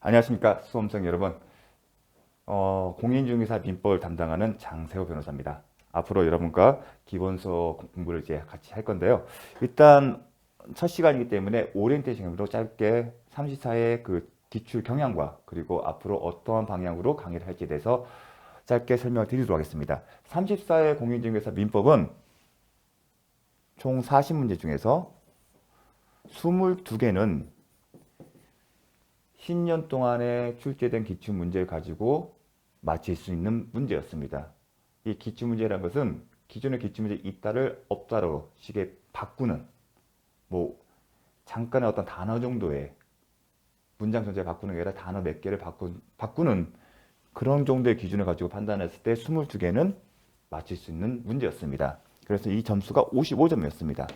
안녕하십니까 수험생 여러분. 공인중개사 민법을 담당하는 장세호 변호사입니다. 앞으로 여러분과 기본서 공부를 이제 같이 할 건데요. 일단 첫 시간이기 때문에 오리엔테이션으로 짧게 34의 그 기출 경향과 그리고 앞으로 어떠한 방향으로 강의를 할지에 대해서 짧게 설명을 드리도록 하겠습니다. 34의 공인중개사 민법은 총 40문제 중에서 22개는 10년 동안에 출제된 기출문제를 가지고 맞힐 수 있는 문제였습니다. 이 기출문제라는 것은 기존의 기출문제 있다를 없다로 식의 바꾸는, 뭐 잠깐의 어떤 단어 정도의 문장 전체를 바꾸는 게 아니라 단어 몇 개를 바꾸는 그런 정도의 기준을 가지고 판단했을 때 22개는 맞힐 수 있는 문제였습니다. 그래서 이 점수가 55점이었습니다.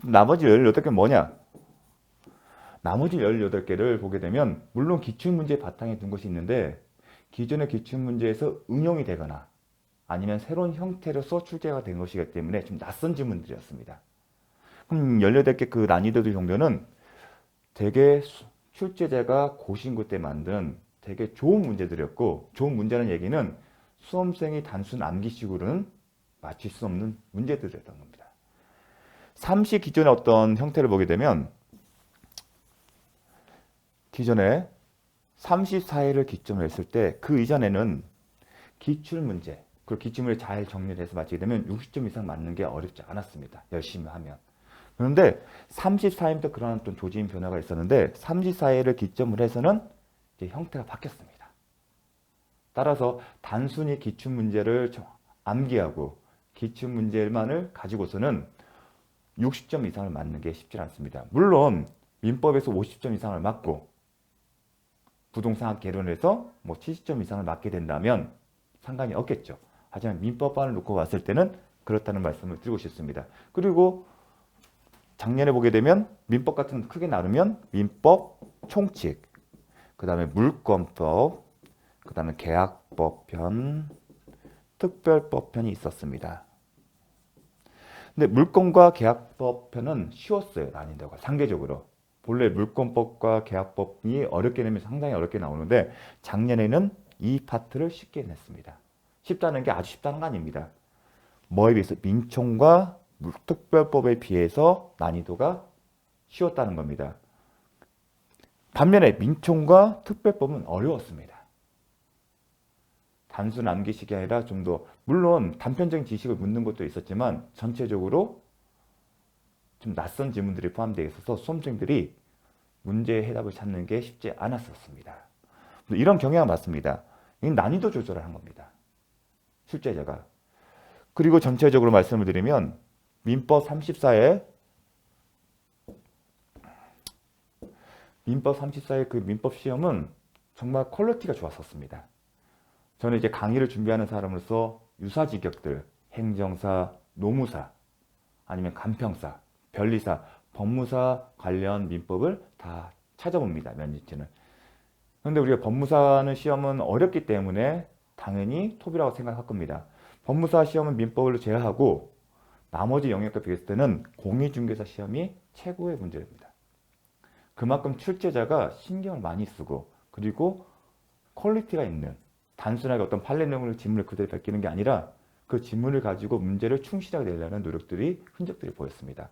나머지 18개는 뭐냐? 나머지 18개를 보게 되면 물론 기출문제 바탕에 둔 것이 있는데 기존의 기출문제에서 응용이 되거나 아니면 새로운 형태로서 출제가 된 것이기 때문에 좀 낯선 질문들이었습니다. 그럼 18개 그 난이도 정도는 되게 출제자가 고심고 때 만든 되게 좋은 문제들이었고, 좋은 문제라는 얘기는 수험생이 단순 암기식으로는 맞출 수 없는 문제들이었던 겁니다. 3시 기존의 어떤 형태를 보게 되면 기존에 34회를 기점으로 했을 때 그 이전에는 기출문제, 그리고 기출문제 잘 정리를 해서 맞히게 되면 60점 이상 맞는 게 어렵지 않았습니다. 열심히 하면. 그런데 34회부터 그런 어떤 조짐 변화가 있었는데 34회를 기점으로 해서는 이제 형태가 바뀌었습니다. 따라서 단순히 기출문제를 암기하고 기출문제만을 가지고서는 60점 이상을 맞는 게 쉽지 않습니다. 물론 민법에서 50점 이상을 맞고 부동산 개론에서 뭐 70점 이상을 맞게 된다면 상관이 없겠죠. 하지만 민법반을 놓고 봤을 때는 그렇다는 말씀을 드리고 싶습니다. 그리고 작년에 보게 되면 민법 같은 거 크게 나누면 민법, 총칙, 그 다음에 물권법, 그 다음에 계약법편, 특별법편이 있었습니다. 근데 물권과 계약법편은 쉬웠어요. 난이도가 상대적으로. 본래 물권법과 계약법이 어렵게 내면 상당히 어렵게 나오는데 작년에는 이 파트를 쉽게 냈습니다. 쉽다는 게 아주 쉽다는 거 아닙니다. 뭐에 비해서 민총과 특별법에 비해서 난이도가 쉬웠다는 겁니다. 반면에 민총과 특별법은 어려웠습니다. 단순 암기식이 아니라 좀 더 물론 단편적인 지식을 묻는 것도 있었지만 전체적으로 좀 낯선 지문들이 포함되어 있어서 수험생들이 문제의 해답을 찾는 게 쉽지 않았었습니다. 이런 경향은 맞습니다. 이건 난이도 조절을 한 겁니다. 출제자가. 그리고 전체적으로 말씀을 드리면 민법 34의 그 민법 시험은 정말 퀄리티가 좋았었습니다. 저는 이제 강의를 준비하는 사람으로서 유사 직역들, 행정사, 노무사, 아니면 간평사, 변리사, 법무사 관련 민법을 다 찾아봅니다. 면접지는. 그런데 우리가 법무사는 시험은 어렵기 때문에 당연히 톱이라고 생각할 겁니다. 법무사 시험은 민법을 제외하고 나머지 영역과 비교했을 때는 공인중개사 시험이 최고의 문제입니다. 그만큼 출제자가 신경을 많이 쓰고 그리고 퀄리티가 있는 단순하게 어떤 판례 내용을 지문을 그대로 베끼는 게 아니라 그 지문을 가지고 문제를 충실하게 내려는 노력들이 흔적들이 보였습니다.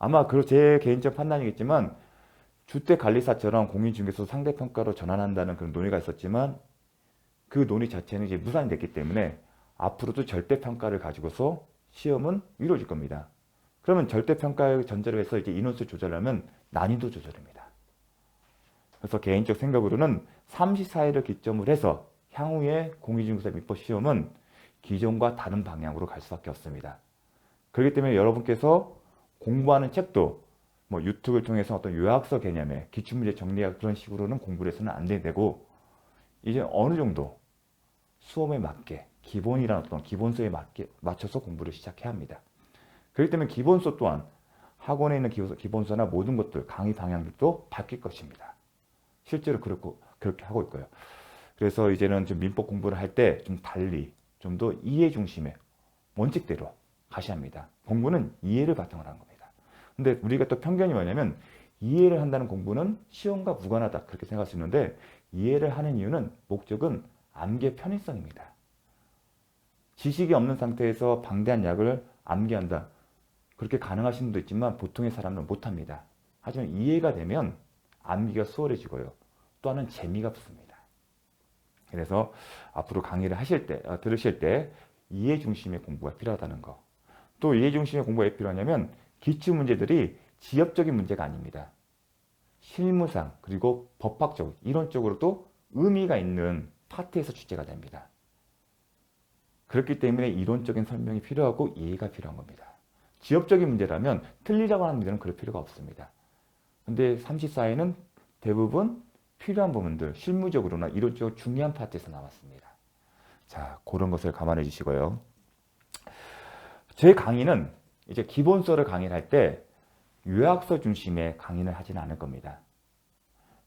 아마 그 제 개인적 판단이겠지만 주택관리사처럼 공인중개사 상대평가로 전환한다는 그런 논의가 있었지만 그 논의 자체는 이제 무산이 됐기 때문에 앞으로도 절대평가를 가지고서 시험은 이루어질 겁니다. 그러면 절대평가를 전제로 해서 이제 인원수 조절하면 난이도 조절입니다. 그래서 개인적 생각으로는 34회를 기점으로 해서 향후에 공인중개사 민법 시험은 기존과 다른 방향으로 갈 수밖에 없습니다. 그렇기 때문에 여러분께서 공부하는 책도 뭐 유튜브를 통해서 어떤 요약서 개념의 기출문제 정리학 그런 식으로는 공부를 해서는 안 되고 이제 어느 정도 수험에 맞게 기본이라는 어떤 기본서에 맞춰서 공부를 시작해야 합니다. 그렇기 때문에 기본서 또한 학원에 있는 기본서나 모든 것들 강의 방향도 바뀔 것입니다. 실제로 그렇게 하고 있고요. 그래서 이제는 좀 민법 공부를 할 때 좀 달리 좀 더 이해 중심의 원칙대로 가셔야 합니다. 공부는 이해를 바탕으로 하는 겁니다. 근데 우리가 또 편견이 뭐냐면 이해를 한다는 공부는 시험과 무관하다 그렇게 생각할 수 있는데 이해를 하는 이유는 목적은 암기의 편의성입니다. 지식이 없는 상태에서 방대한 약을 암기한다. 그렇게 가능하신 분도 있지만 보통의 사람은 못합니다. 하지만 이해가 되면 암기가 수월해지고요. 또 하나는 재미가 붙습니다. 그래서 앞으로 강의를 하실 때, 들으실 때 이해 중심의 공부가 필요하다는 거. 또 이해 중심의 공부가 왜 필요하냐면 기출 문제들이 지엽적인 문제가 아닙니다. 실무상 그리고 법학적, 이론적으로도 의미가 있는 파트에서 출제가 됩니다. 그렇기 때문에 이론적인 설명이 필요하고 이해가 필요한 겁니다. 지엽적인 문제라면 틀리라고 하는 문제는 그럴 필요가 없습니다. 근데 34회는 대부분 필요한 부분들, 실무적으로나 이론적으로 중요한 파트에서 나왔습니다. 자, 그런 것을 감안해 주시고요. 제 강의는 이제 기본서를 강의를 할 때 요약서 중심의 강의는 하지는 않을 겁니다.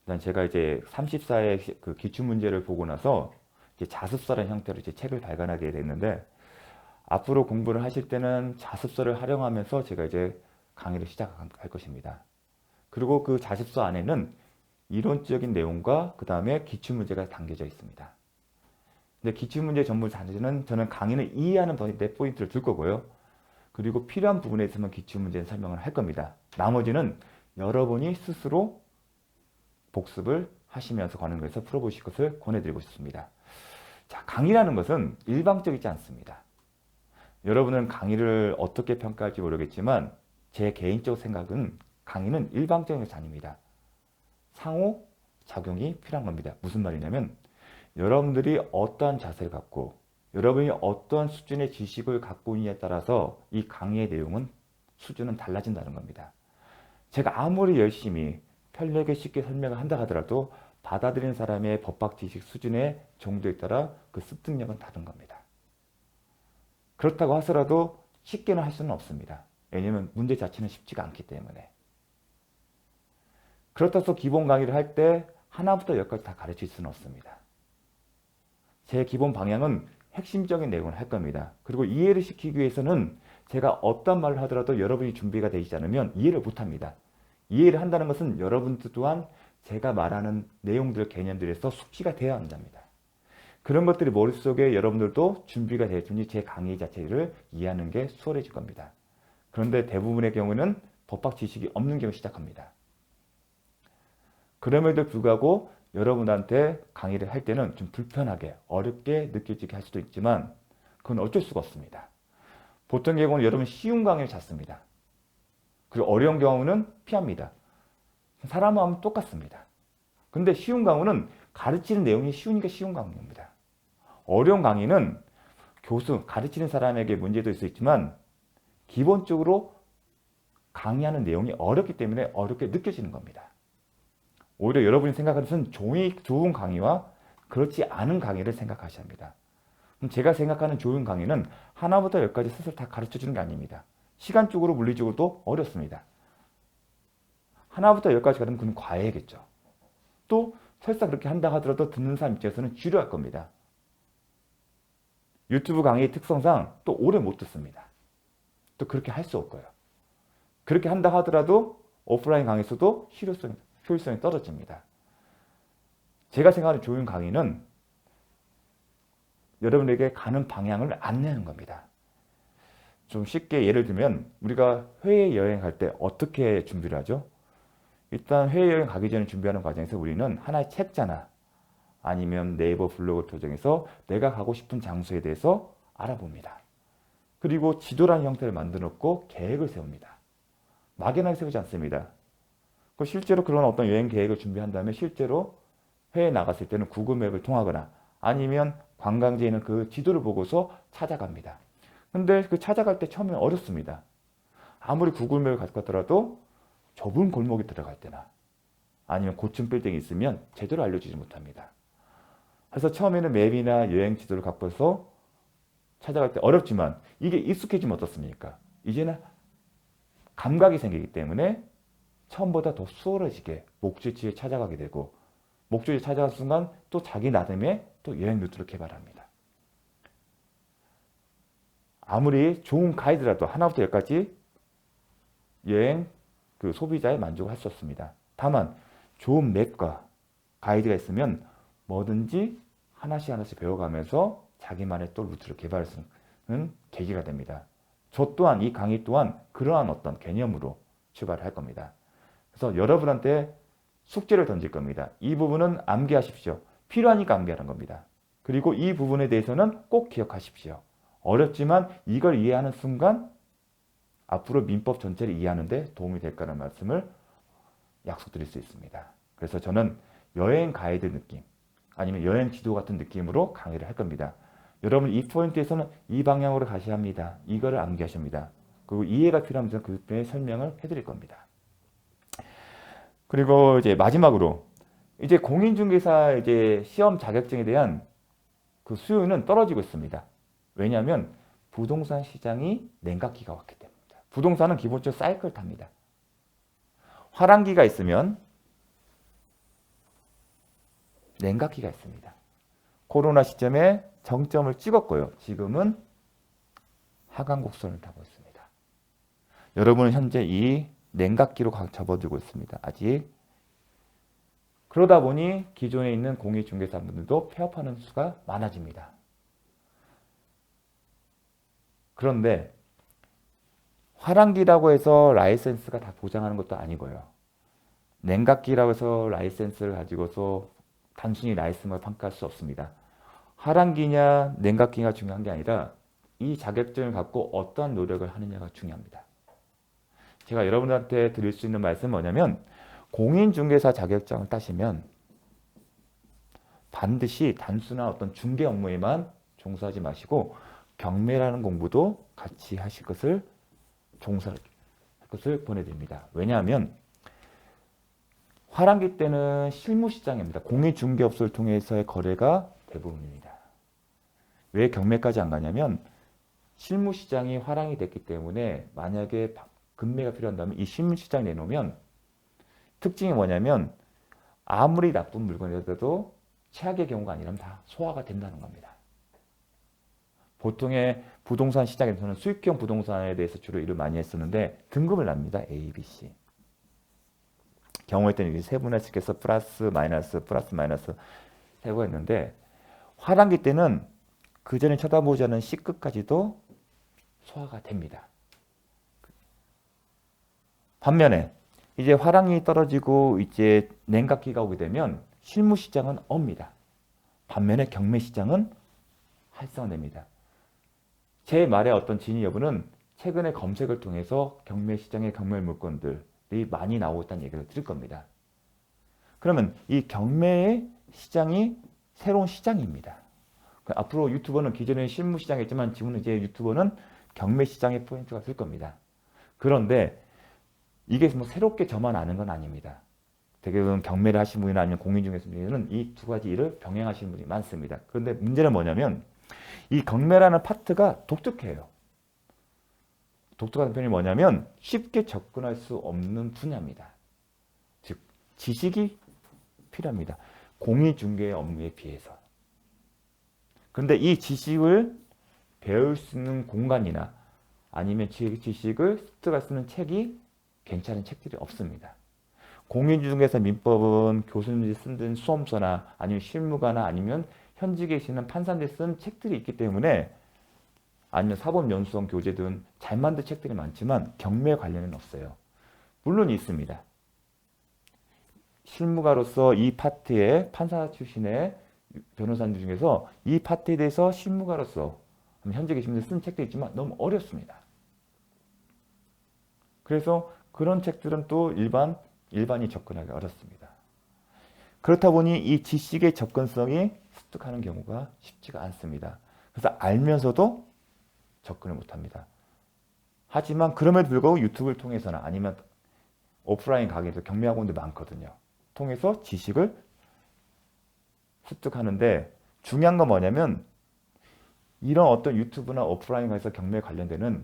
일단 제가 이제 34회 그 기출문제를 보고 나서 이제 자습서라는 형태로 이제 책을 발간하게 됐는데 앞으로 공부를 하실 때는 자습서를 활용하면서 제가 이제 강의를 시작할 것입니다. 그리고 그 자습서 안에는 이론적인 내용과 그 다음에 기출문제가 담겨져 있습니다. 근데 기출문제 전부 자체는 저는 강의는 이해하는 데 포인트를 둘 거고요. 그리고 필요한 부분에 있으면 기출문제 설명을 할 겁니다. 나머지는 여러분이 스스로 복습을 하시면서 관련해서 풀어보실 것을 권해드리고 싶습니다. 자, 강의라는 것은 일방적이지 않습니다. 여러분은 강의를 어떻게 평가할지 모르겠지만 제 개인적 생각은 강의는 일방적인 것이 아닙니다. 상호 작용이 필요한 겁니다. 무슨 말이냐면 여러분들이 어떠한 자세를 갖고 여러분이 어떠한 수준의 지식을 갖고 있느냐에 따라서 이 강의의 내용은 수준은 달라진다는 겁니다. 제가 아무리 열심히 편리하게 쉽게 설명을 한다 하더라도 받아들이는 사람의 법학 지식 수준의 정도에 따라 그 습득력은 다른 겁니다. 그렇다고 하더라도 쉽게는 할 수는 없습니다. 왜냐하면 문제 자체는 쉽지가 않기 때문에. 그렇다고 해서 기본 강의를 할 때 하나부터 열까지 다 가르칠 수는 없습니다. 제 기본 방향은 핵심적인 내용을 할 겁니다. 그리고 이해를 시키기 위해서는 제가 어떤 말을 하더라도 여러분이 준비가 되지 않으면 이해를 못합니다. 이해를 한다는 것은 여러분들 또한 제가 말하는 내용들, 개념들에서 숙지가 되어야 한답니다. 그런 것들이 머릿속에 여러분들도 준비가 되었으니 제 강의 자체를 이해하는 게 수월해질 겁니다. 그런데 대부분의 경우는 법학 지식이 없는 경우 시작합니다. 그럼에도 불구하고 여러분한테 강의를 할 때는 좀 불편하게 어렵게 느껴지게 할 수도 있지만 그건 어쩔 수가 없습니다. 보통 경우는 여러분 쉬운 강의를 찾습니다. 그리고 어려운 경우는 피합니다. 사람 마음은 똑같습니다. 근데 쉬운 강의는 가르치는 내용이 쉬우니까 쉬운 강의입니다. 어려운 강의는 교수, 가르치는 사람에게 문제도 있을 수 있지만 기본적으로 강의하는 내용이 어렵기 때문에 어렵게 느껴지는 겁니다. 오히려 여러분이 생각하는 것은 좋은 강의와 그렇지 않은 강의를 생각하셔야 합니다. 그럼 제가 생각하는 좋은 강의는 하나부터 열까지 스스로 다 가르쳐주는 게 아닙니다. 시간적으로 물리적으로도 어렵습니다. 하나부터 열까지 가면 그건 과외겠죠. 또 설사 그렇게 한다 하더라도 듣는 사람 입장에서는 지루할 겁니다. 유튜브 강의의 특성상 또 오래 못 듣습니다. 또 그렇게 할 수 없고요. 그렇게 한다 하더라도 오프라인 강의에서도 효율성이 떨어집니다. 제가 생각하는 좋은 강의는 여러분에게 가는 방향을 안내하는 겁니다. 좀 쉽게 예를 들면 우리가 해외여행 갈 때 어떻게 준비를 하죠? 일단 해외여행 가기 전에 준비하는 과정에서 우리는 하나의 책자나 아니면 네이버 블로그 토정에서 내가 가고 싶은 장소에 대해서 알아봅니다. 그리고 지도라는 형태를 만들어 놓고 계획을 세웁니다. 막연하게 세우지 않습니다. 실제로 그런 어떤 여행 계획을 준비한 다음에 실제로 해외에 나갔을 때는 구글맵을 통하거나 아니면 관광지에 있는 그 지도를 보고서 찾아갑니다. 근데 그 찾아갈 때 처음에 어렵습니다. 아무리 구글맵을 갖고 갔더라도 좁은 골목에 들어갈 때나 아니면 고층 빌딩이 있으면 제대로 알려주지 못합니다. 그래서 처음에는 맵이나 여행 지도를 갖고 서 찾아갈 때 어렵지만 이게 익숙해지면 어떻습니까? 이제는 감각이 생기기 때문에 처음보다 더 수월해지게 목적지에 찾아가게 되고 목적지에 찾아간 순간 또 자기 나름의 또 여행 루트를 개발합니다. 아무리 좋은 가이드라도 하나부터 열까지 여행 그 소비자의 만족을 할 수 없습니다. 다만 좋은 맵과 가이드가 있으면 뭐든지 하나씩 배워가면서 자기만의 또 루트를 개발할 수 있는 계기가 됩니다. 저 또한 이 강의 또한 그러한 어떤 개념으로 출발을 할 겁니다. 그래서 여러분한테 숙제를 던질 겁니다. 이 부분은 암기하십시오. 필요하니까 암기하는 겁니다. 그리고 이 부분에 대해서는 꼭 기억하십시오. 어렵지만 이걸 이해하는 순간 앞으로 민법 전체를 이해하는 데 도움이 될 거라는 말씀을 약속드릴 수 있습니다. 그래서 저는 여행 가이드 느낌 아니면 여행 지도 같은 느낌으로 강의를 할 겁니다. 여러분 이 포인트에서는 이 방향으로 가셔야 합니다. 이거를 암기하셔야 합니다. 그리고 이해가 필요하면 저는 그때 설명을 해드릴 겁니다. 그리고 이제 마지막으로 이제 공인중개사 이제 시험 자격증에 대한 그 수요는 떨어지고 있습니다. 왜냐하면 부동산 시장이 냉각기가 왔기 때문입니다. 부동산은 기본적으로 사이클 탑니다. 화랑기가 있으면 냉각기가 있습니다. 코로나 시점에 정점을 찍었고요. 지금은 하강 곡선을 타고 있습니다. 여러분은 현재 이 냉각기로 접어들고 있습니다. 아직. 그러다 보니 기존에 있는 공인중개사분들도 폐업하는 수가 많아집니다. 그런데 화랑기라고 해서 라이센스가 다 보장하는 것도 아니고요. 냉각기라고 해서 라이센스를 가지고서 단순히 라이센스만 평가할 수 없습니다. 화랑기냐 냉각기가 중요한 게 아니라 이 자격증을 갖고 어떠한 노력을 하느냐가 중요합니다. 제가 여러분들한테 드릴 수 있는 말씀은 뭐냐면 공인중개사 자격증을 따시면 반드시 단순한 어떤 중개 업무에만 종사하지 마시고 경매라는 공부도 같이 하실 것을 종사할 것을 보내드립니다. 왜냐하면 화랑기 때는 실무시장입니다. 공인중개업소를 통해서의 거래가 대부분입니다. 왜 경매까지 안 가냐면 실무시장이 화랑이 됐기 때문에 만약에 금매가 필요한다면 이 실무시장에 내놓으면 특징이 뭐냐면 아무리 나쁜 물건이라도 최악의 경우가 아니라면 다 소화가 된다는 겁니다. 보통의 부동산 시장에서는 수익형 부동산에 대해서 주로 일을 많이 했었는데 등급을 납니다. A, B, C. 경우에 때는 세분화시켜서 플러스 마이너스 세고 했는데 화랑기 때는 그 전에 쳐다보지 않은 C급까지도 소화가 됩니다. 반면에 이제 화랑이 떨어지고 이제 냉각기가 오게 되면 실무시장은 옵니다. 반면에 경매시장은 활성화됩니다. 제 말의 어떤 진위 여부는 최근에 검색을 통해서 경매시장의 경매 물건들이 많이 나오고 있다는 얘기를 드릴 겁니다. 그러면 이 경매의 시장이 새로운 시장입니다. 앞으로 유튜버는 기존에 실무시장이었지만 지금은 이제 유튜버는 경매시장의 포인트가 될 겁니다. 그런데 이게 뭐 새롭게 저만 아는 건 아닙니다. 대부분 경매를 하신 분이나 아니면 공인중개사분들은 이 두 가지 일을 병행하시는 분이 많습니다. 그런데 문제는 뭐냐면 이 경매라는 파트가 독특해요. 독특한 편이 뭐냐면 쉽게 접근할 수 없는 분야입니다. 즉 지식이 필요합니다. 공인중개 업무에 비해서. 그런데 이 지식을 배울 수 있는 공간이나 아니면 지식을 습득할 수 있는 책이 괜찮은 책들이 없습니다. 공인중개사 민법은 교수님들이 쓴 수험서나 아니면 실무가나 아니면 현직에 계시는 판사들이 쓴 책들이 있기 때문에 아니면 사법연수원 교재 등 잘 만든 책들이 많지만 경매 관련은 없어요. 물론 있습니다. 실무가로서 이 파트의 판사 출신의 변호사들 중에서 이 파트에 대해서 실무가로서 현직에 계신 분들이 쓴 책도 있지만 너무 어렵습니다. 그래서 그런 책들은 또 일반이 접근하기 어렵습니다. 그렇다 보니 이 지식의 접근성이 습득하는 경우가 쉽지가 않습니다. 그래서 알면서도 접근을 못합니다. 하지만 그럼에도 불구하고 유튜브를 통해서나 아니면 오프라인 강의에서 경매학원들 많거든요. 통해서 지식을 습득하는데 중요한 건 뭐냐면 이런 어떤 유튜브나 오프라인 강의에서 경매에 관련되는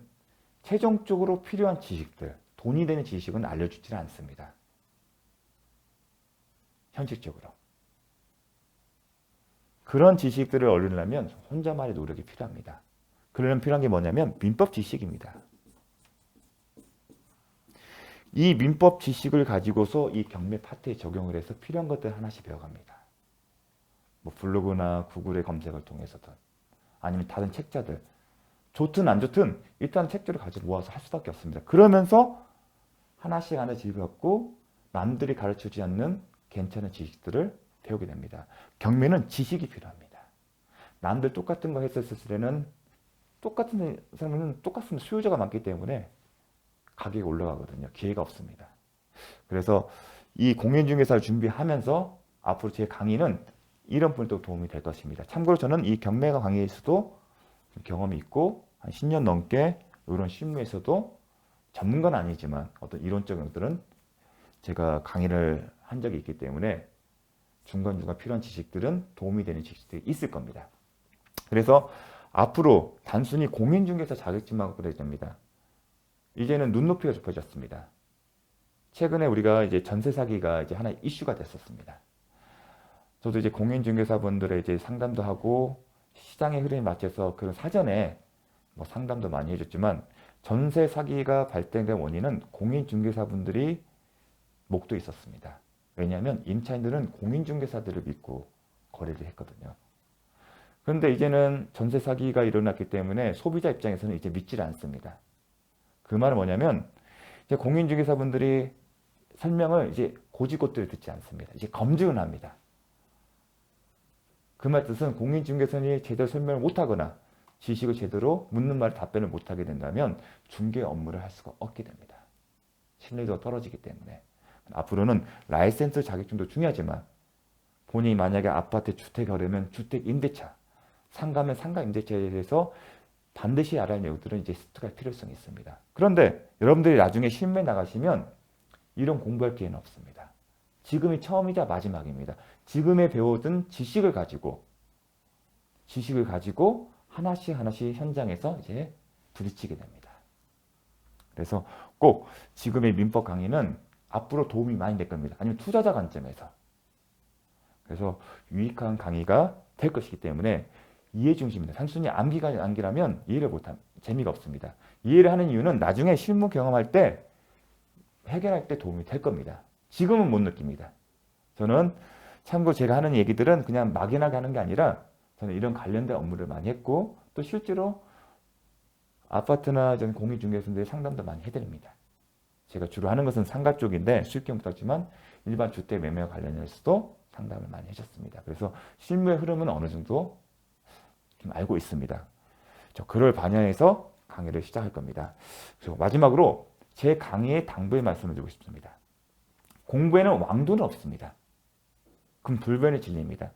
최종적으로 필요한 지식들, 돈이 되는 지식은 알려주지는 않습니다. 현실적으로. 그런 지식들을 얻으려면 혼자만의 노력이 필요합니다. 그러려면 필요한 게 뭐냐면 민법 지식입니다. 이 민법 지식을 가지고서 이 경매 파트에 적용을 해서 필요한 것들 하나씩 배워갑니다. 뭐 블로그나 구글의 검색을 통해서든 아니면 다른 책자들, 좋든 안 좋든 일단 책들을 가지고 모아서 할 수밖에 없습니다. 그러면서 하나씩 배웠고 남들이 가르쳐주지 않는 괜찮은 지식들을 배우게 됩니다. 경매는 지식이 필요합니다. 남들 똑같은 거 했었을 때는 똑같은 사람은 똑같은 수요자가 많기 때문에 가격이 올라가거든요. 기회가 없습니다. 그래서 이 공인중개사를 준비하면서 앞으로 제 강의는 이런 분도 도움이 될 것입니다. 참고로 저는 이 경매가 강의에서도 경험이 있고 한 10년 넘게 이런 실무에서도 전문가는 아니지만 어떤 이론적인 것들은 제가 강의를 한 적이 있기 때문에 중간중간 필요한 지식들은 도움이 되는 지식들이 있을 겁니다. 그래서 앞으로 단순히 공인중개사 자격증만 갖고 됩니다. 이제는 눈높이가 좁혀졌습니다. 최근에 우리가 이제 전세 사기가 이제 하나의 이슈가 됐었습니다. 저도 이제 공인중개사분들의 이제 상담도 하고 시장의 흐름에 맞춰서 그런 사전에 뭐 상담도 많이 해줬지만 전세 사기가 발생된 원인은 공인중개사분들이 목도 있었습니다. 왜냐하면 임차인들은 공인중개사들을 믿고 거래를 했거든요. 그런데 이제는 전세 사기가 일어났기 때문에 소비자 입장에서는 이제 믿질 않습니다. 그 말은 뭐냐면 이제 공인중개사분들이 설명을 이제 고지고대로 듣지 않습니다. 이제 검증을 합니다. 그 말 뜻은 공인중개사님이 제대로 설명을 못하거나 지식을 제대로 묻는 말에 답변을 못하게 된다면 중개 업무를 할 수가 없게 됩니다. 신뢰도가 떨어지기 때문에. 앞으로는 라이센스 자격증도 중요하지만 본인이 만약에 아파트 주택이 하려면 주택 임대차, 상가면 상가 임대차에 대해서 반드시 알아야 할 내용들은 이제 습득할 필요성이 있습니다. 그런데 여러분들이 나중에 실무에 나가시면 이런 공부할 기회는 없습니다. 지금이 처음이자 마지막입니다. 지금에 배워둔 지식을 가지고 하나씩 현장에서 이제 부딪히게 됩니다. 그래서 꼭 지금의 민법 강의는 앞으로 도움이 많이 될 겁니다. 아니면 투자자 관점에서. 그래서 유익한 강의가 될 것이기 때문에 이해 중심입니다. 단순히 암기라면 이해를 못합니다. 재미가 없습니다. 이해를 하는 이유는 나중에 실무 경험할 때 해결할 때 도움이 될 겁니다. 지금은 못 느낍니다. 저는 참고로 제가 하는 얘기들은 그냥 막연하게 하는 게 아니라 저는 이런 관련된 업무를 많이 했고 또 실제로 아파트나 공인중개사들의 상담도 많이 해드립니다. 제가 주로 하는 것은 상가 쪽인데 쉽게 못하지만 일반 주택 매매와 관련해서도 상담을 많이 해줬습니다. 그래서 실무의 흐름은 어느 정도 좀 알고 있습니다. 그를 반영해서 강의를 시작할 겁니다. 그리고 마지막으로 제 강의의 당부의 말씀을 드리고 싶습니다. 공부에는 왕도는 없습니다. 그럼 불변의 진리입니다.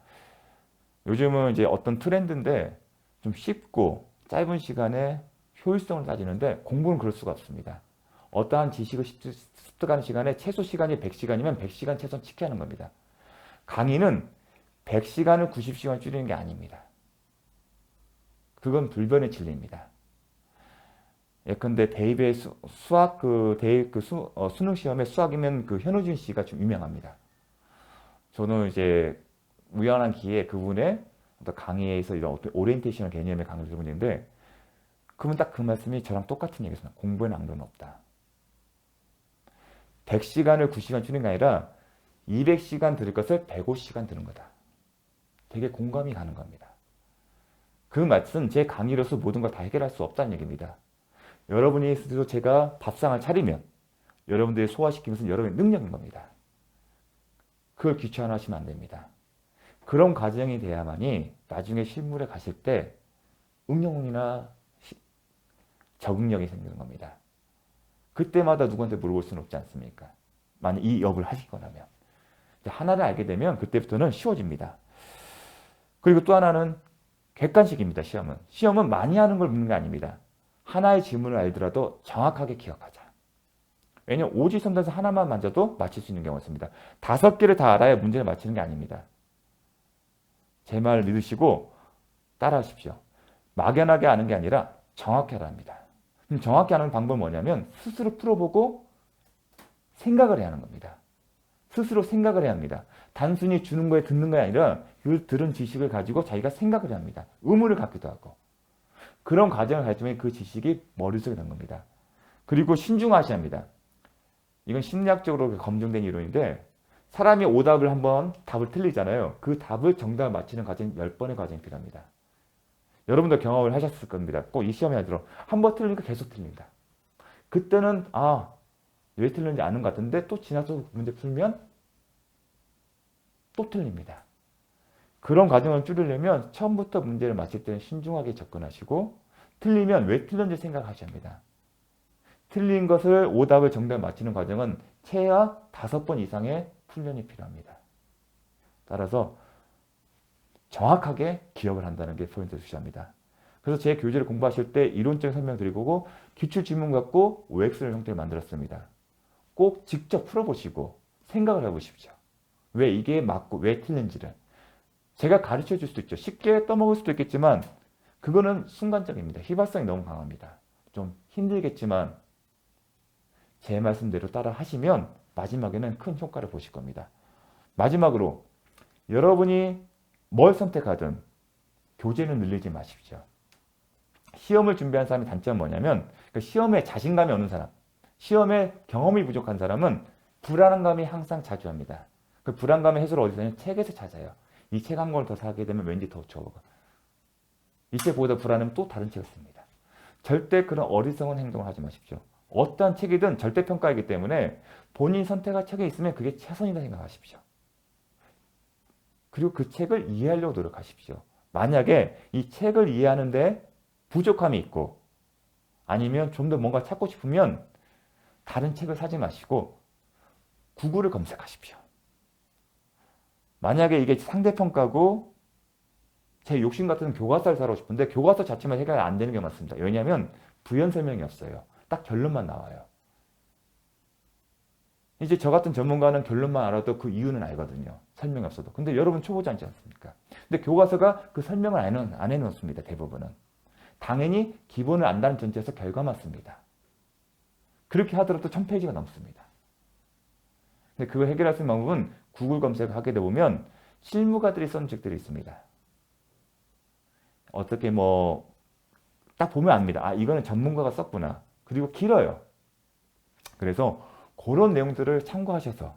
요즘은 이제 어떤 트렌드인데 좀 쉽고 짧은 시간에 효율성을 따지는데 공부는 그럴 수가 없습니다. 어떠한 지식을 습득하는 시간에 최소 시간이 100시간이면 100시간 최소한 지켜야 하는 겁니다. 강의는 100시간을 90시간 줄이는 게 아닙니다. 그건 불변의 진리입니다. 예컨대 대입의 수학 수능 시험에 수학이면 현우진 씨가 좀 유명합니다. 저는 이제 우연한 기회에 그분의 강의에서 이런 오리엔테이션 개념의 강의를 들은 분인데 그분 딱 그 말씀이 저랑 똑같은 얘기였습니다. 공부에는 왕도는 없다. 100시간을 90시간 줄이는 게 아니라 200시간 들을 것을 150시간 들은 거다. 되게 공감이 가는 겁니다. 그 말씀은 제 강의로서 모든 걸 다 해결할 수 없다는 얘기입니다. 여러분이 스스로 제가 밥상을 차리면 여러분들이 소화시키는 것은 여러분의 능력인 겁니다. 그걸 귀찮아하시면 안 됩니다. 그런 과정이 돼야만이 나중에 실무에 가실 때 응용이나 적응력이 생기는 겁니다. 그때마다 누구한테 물어볼 수는 없지 않습니까? 만약 이 업을 하실 거라면. 하나를 알게 되면 그때부터는 쉬워집니다. 그리고 또 하나는 객관식입니다. 시험은 많이 하는 걸 묻는 게 아닙니다. 하나의 질문을 알더라도 정확하게 기억하자. 왜냐하면 오지선단서 하나만 만져도 맞힐 수 있는 경우가 있습니다. 5개를 다 알아야 문제를 맞히는 게 아닙니다. 제 말을 믿으시고 따라하십시오. 막연하게 아는 게 아니라 정확히 알아야 합니다. 그럼 정확히 아는 방법은 뭐냐면 스스로 풀어보고 생각을 해야 하는 겁니다. 스스로 생각을 해야 합니다. 단순히 주는 거에 듣는 게 아니라 그 들은 지식을 가지고 자기가 생각을 해야 합니다. 의무를 갖기도 하고. 그런 과정을 가지면 그 지식이 머릿속에 난 겁니다. 그리고 신중하셔야 합니다. 이건 심리학적으로 검증된 이론인데 사람이 오답을 한번 답을 틀리잖아요. 그 답을 정답을 맞히는 과정 10번의 과정이 필요합니다. 여러분도 경험을 하셨을 겁니다. 꼭 이 시험에 하도록 한 번 틀리니까 계속 틀립니다. 그때는 왜 틀렸는지 아는 것 같은데 또 지나서 문제 풀면 또 틀립니다. 그런 과정을 줄이려면 처음부터 문제를 맞힐 때는 신중하게 접근하시고 틀리면 왜 틀렸는지 생각하셔야 합니다. 틀린 것을 오답을 정답 맞히는 과정은 최하 5번 이상의 훈련이 필요합니다. 따라서 정확하게 기억을 한다는 게 포인트를 주시합니다. 그래서 제 교재를 공부하실 때 이론적인 설명 드리고 기출지문 갖고 OX를 형태를 만들었습니다. 꼭 직접 풀어보시고 생각을 해보십시오. 왜 이게 맞고 왜 틀린지를. 제가 가르쳐 줄 수도 있죠. 쉽게 떠먹을 수도 있겠지만 그거는 순간적입니다. 휘발성이 너무 강합니다. 좀 힘들겠지만 제 말씀대로 따라 하시면 마지막에는 큰 효과를 보실 겁니다. 마지막으로 여러분이 뭘 선택하든 교재는 늘리지 마십시오. 시험을 준비한 사람의 단점은 뭐냐면 시험에 자신감이 없는 사람, 시험에 경험이 부족한 사람은 불안감이 항상 자주합니다. 그 불안감의 해소를 어디서 하냐면 책에서 찾아요. 이 책 한 권을 더 사게 되면 왠지 더 좋아. 이 책 보다 불안하면 또 다른 책을 씁니다. 절대 그런 어리석은 행동을 하지 마십시오. 어떠한 책이든 절대평가이기 때문에 본인 선택할 책에 있으면 그게 최선이다 생각하십시오. 그리고 그 책을 이해하려고 노력하십시오. 만약에 이 책을 이해하는데 부족함이 있고 아니면 좀 더 뭔가 찾고 싶으면 다른 책을 사지 마시고 구글을 검색하십시오. 만약에 이게 상대평가고 제 욕심 같은 교과서를 사고 싶은데 교과서 자체만 해결이 안 되는 게 많습니다. 왜냐하면 부연 설명이 없어요. 딱 결론만 나와요. 이제 저 같은 전문가는 결론만 알아도 그 이유는 알거든요. 설명이 없어도. 근데 여러분 초보자 아니지 않습니까? 근데 교과서가 그 설명을 안 해놓습니다. 대부분은. 당연히 기본을 안다는 전제에서 결과만 씁니다. 그렇게 하더라도 1000페이지가 넘습니다. 근데 그걸 해결할 수 있는 방법은 구글 검색을 하게 되면 실무가들이 쓴 책들이 있습니다. 어떻게 딱 보면 압니다. 이거는 전문가가 썼구나. 그리고 길어요. 그래서 그런 내용들을 참고하셔서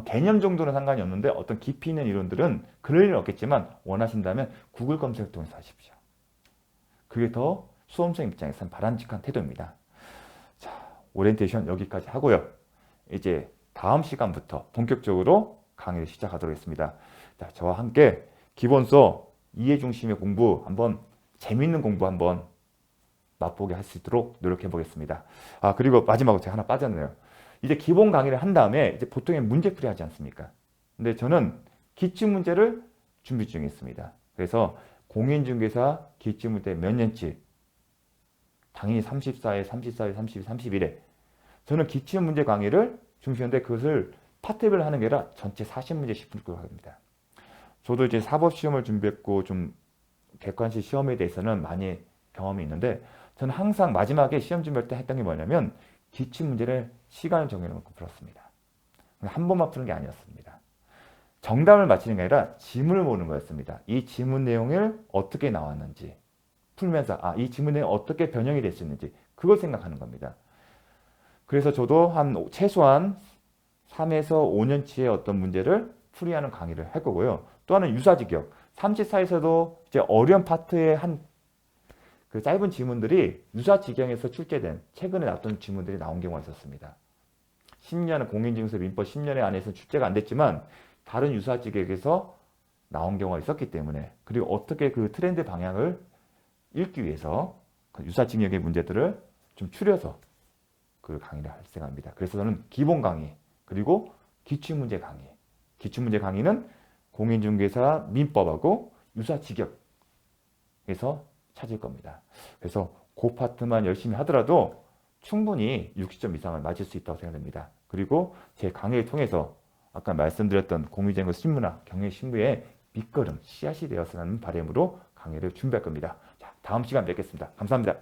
개념 정도는 상관이 없는데 어떤 깊이 있는 이론들은 그럴 일은 없겠지만 원하신다면 구글 검색을 통해서 하십시오. 그게 더 수험생 입장에서는 바람직한 태도입니다. 자, 오리엔테이션 여기까지 하고요. 이제 다음 시간부터 본격적으로 강의를 시작하도록 하겠습니다. 자, 저와 함께 기본서 이해 중심의 공부 한번 재미있는 공부 한번 맛보게 할 수 있도록 노력해 보겠습니다. 그리고 마지막으로 제가 하나 빠졌네요. 이제 기본 강의를 한 다음에 이제 보통의 문제풀이 하지 않습니까? 근데 저는 기출문제를 준비 중에 있습니다. 그래서 공인중개사 기출문제 몇 년치 당연히 34회, 34회, 32, 31회 저는 기출문제 강의를 준비하는데 그것을 파트별로 하는 게 아니라 전체 40문제씩 풀고 합니다. 저도 이제 사법시험을 준비했고 좀 객관식 시험에 대해서는 많이 경험이 있는데 저는 항상 마지막에 시험 준비할 때 했던 게 뭐냐면 기출문제를 시간을 정해놓고 풀었습니다. 한 번만 푸는 게 아니었습니다. 정답을 맞히는 게 아니라 지문을 보는 거였습니다. 이 지문 내용을 어떻게 나왔는지 풀면서 이 지문 내용이 어떻게 변형이 될 수 있는지 그걸 생각하는 겁니다. 그래서 저도 최소한 3에서 5년치의 어떤 문제를 풀이하는 강의를 할 거고요. 또 하나는 유사직역. 34에서도 이제 어려운 파트의 그 짧은 지문들이 유사직역에서 출제된 최근에 나왔던 지문들이 나온 경우가 있었습니다. 10년은 공인중개사 민법 10년에 안에서 출제가 안 됐지만 다른 유사직역에서 나온 경우가 있었기 때문에 그리고 어떻게 그 트렌드 방향을 읽기 위해서 그 유사직역의 문제들을 좀 추려서 그 강의를 할 생각입니다. 그래서 저는 기본 강의 그리고 기출문제 강의 기출문제 강의는 공인중개사 민법하고 유사직역에서 찾을 겁니다. 그래서 그 파트만 열심히 하더라도 충분히 60점 이상을 맞을 수 있다고 생각됩니다. 그리고 제 강의를 통해서 아까 말씀드렸던 공유제거 신문화, 경영신부의 밑거름, 씨앗이 되었으라는 바람으로 강의를 준비할 겁니다. 자, 다음 시간 뵙겠습니다. 감사합니다.